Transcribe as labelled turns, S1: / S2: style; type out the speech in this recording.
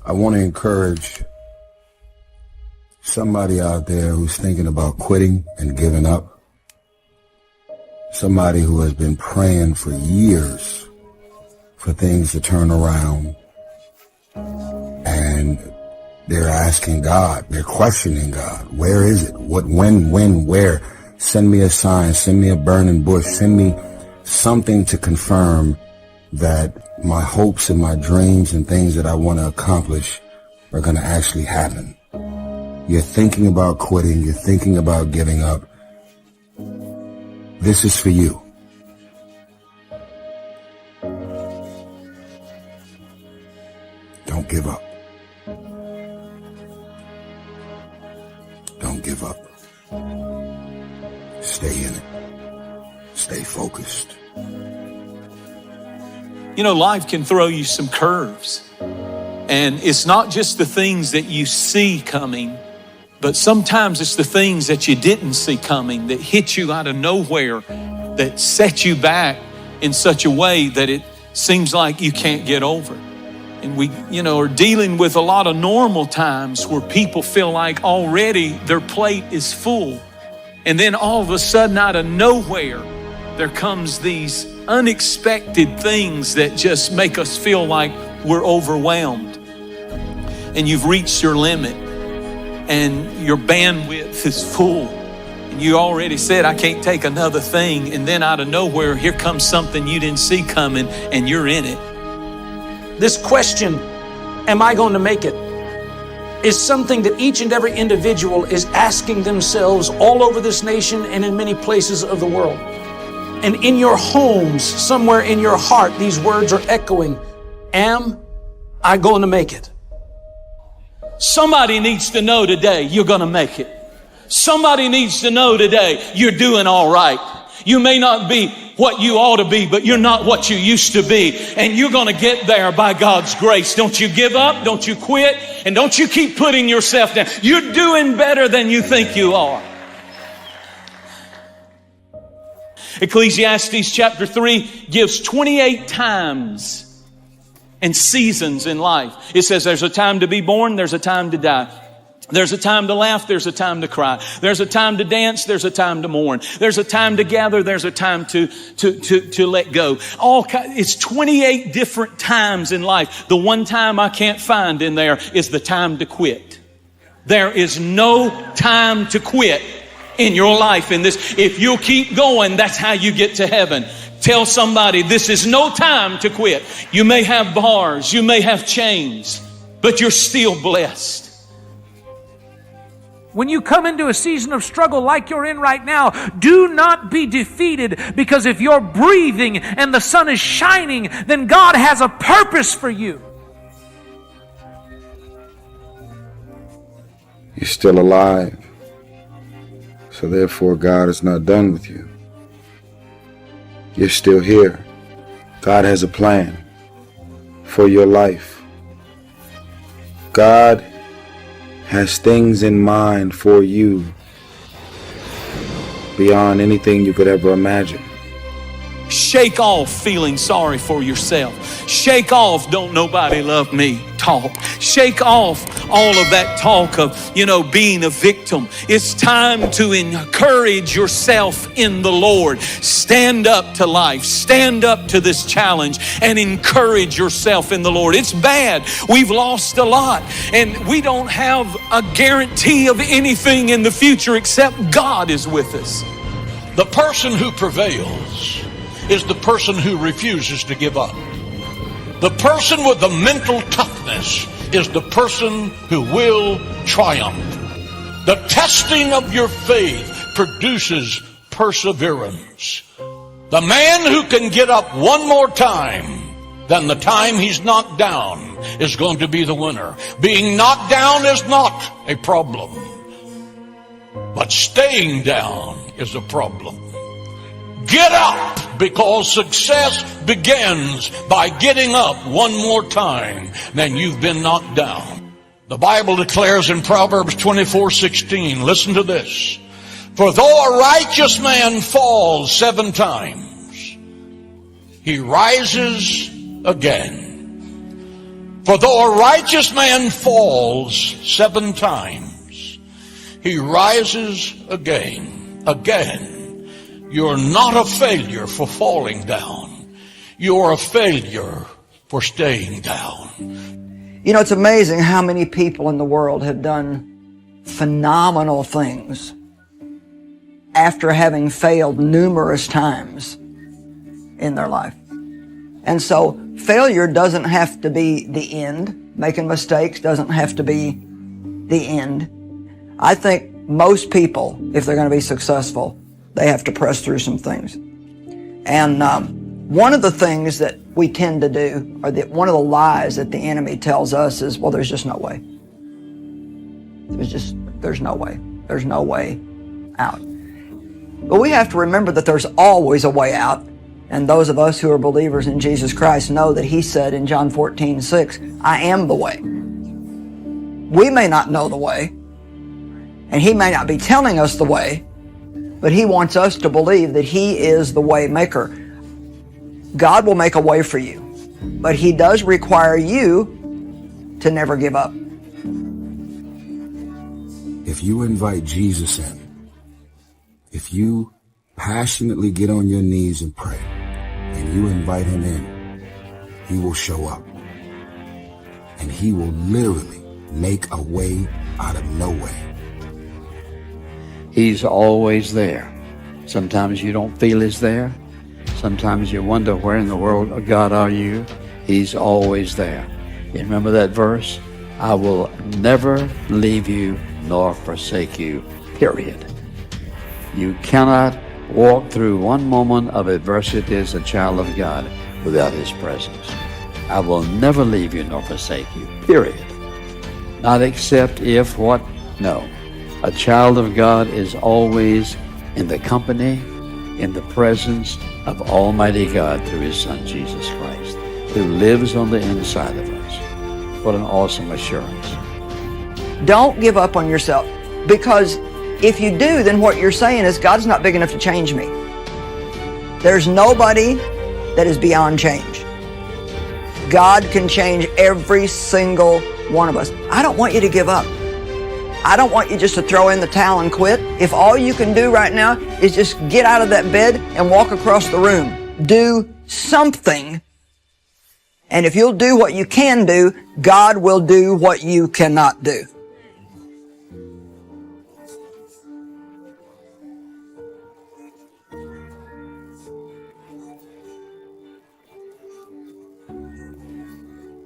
S1: I want to encourage somebody out there who's thinking about quitting and giving up. Somebody who has been praying for years for things to turn around. And they're asking God, they're questioning God. Where is it? What, when, where? Send me a sign, send me a burning bush, send me something to confirm that my hopes and my dreams and things that I want to accomplish are going to actually happen. You're thinking about quitting, you're thinking about giving up. This is for you. Don't give up. Don't give up. Stay in it. Stay focused.
S2: You know, life can throw you some curves. And it's not just the things that you see coming, but sometimes it's the things that you didn't see coming that hit you out of nowhere, that set you back in such a way that it seems like you can't get over. And we, are dealing with a lot of normal times where people feel like already their plate is full. And then all of a sudden, out of nowhere, there comes these unexpected things that just make us feel like we're overwhelmed. And you've reached your limit and your bandwidth is full. And you already said, I can't take another thing. And then out of nowhere, here comes something you didn't see coming and you're in it.
S3: This question, am I going to make it, is something that each and every individual is asking themselves all over this nation and in many places of the world. And in your homes, somewhere in your heart, these words are echoing, am I going to make it?
S2: Somebody needs to know today you're going to make it. Somebody needs to know today you're doing all right. You may not be what you ought to be, but you're not what you used to be. And you're going to get there by God's grace. Don't you give up. Don't you quit. And don't you keep putting yourself down. You're doing better than you think you are. Ecclesiastes chapter 3 gives 28 times and seasons in life. It says there's a time to be born, there's a time to die. There's a time to laugh, there's a time to cry. There's a time to dance, there's a time to mourn. There's a time to gather, there's a time to let go. It's 28 different times in life. The one time I can't find in there is the time to quit. There is no time to quit in your life in this. If you'll keep going, that's how you get to heaven. Tell somebody this is no time to quit. You may have bars, you may have chains, but you're still blessed.
S4: When you come into a season of struggle like you're in right now, do not be defeated, because if you're breathing and the sun is shining, then God has a purpose for you.
S1: You're still alive. So therefore, God is not done with you. You're still here. God has a plan for your life. God has things in mind for you beyond anything you could ever imagine.
S2: Shake off feeling sorry for yourself. Shake off don't nobody love me talk. Shake off all of that talk of, being a victim. It's time to encourage yourself in the Lord. Stand up to life. Stand up to this challenge and encourage yourself in the Lord. It's bad. We've lost a lot and we don't have a guarantee of anything in the future except God is with us.
S5: The person who prevails is the person who refuses to give up. The person with the mental toughness is the person who will triumph. The testing of your faith produces perseverance. The man who can get up one more time than the time he's knocked down is going to be the winner. Being knocked down is not a problem, but staying down is a problem. Get up, because success begins by getting up one more time than you've been knocked down. The Bible declares in Proverbs 24:16, listen to this. For though a righteous man falls 7 times, he rises again. For though a righteous man falls 7 times, he rises again. You're not a failure for falling down. You're a failure for staying down.
S6: You know, it's amazing how many people in the world have done phenomenal things after having failed numerous times in their life. And so failure doesn't have to be the end. Making mistakes doesn't have to be the end. I think most people, if they're going to be successful, they have to press through some things. And one of the things that we tend to do, or that one of the lies that the enemy tells us is, well, there's just no way. There's no way. There's no way out. But we have to remember that there's always a way out. And those of us who are believers in Jesus Christ know that He said in John 14:6, I am the way. We may not know the way, and He may not be telling us the way, but He wants us to believe that He is the way maker. God will make a way for you, but He does require you to never give up.
S1: If you invite Jesus in, if you passionately get on your knees and pray, and you invite Him in, He will show up. And He will literally make a way out of no way.
S7: He's always there. Sometimes you don't feel He's there. Sometimes you wonder, where in the world of God are you? He's always there. You remember that verse? I will never leave you nor forsake you, period. You cannot walk through one moment of adversity as a child of God without His presence. I will never leave you nor forsake you, period. Not except if what? No. A child of God is always in the company, in the presence of Almighty God through His Son, Jesus Christ, who lives on the inside of us. What an awesome assurance.
S6: Don't give up on yourself, because if you do, then what you're saying is, God's not big enough to change me. There's nobody that is beyond change. God can change every single one of us. I don't want you to give up. I don't want you just to throw in the towel and quit. If all you can do right now is just get out of that bed and walk across the room, do something. And if you'll do what you can do, God will do what you cannot do.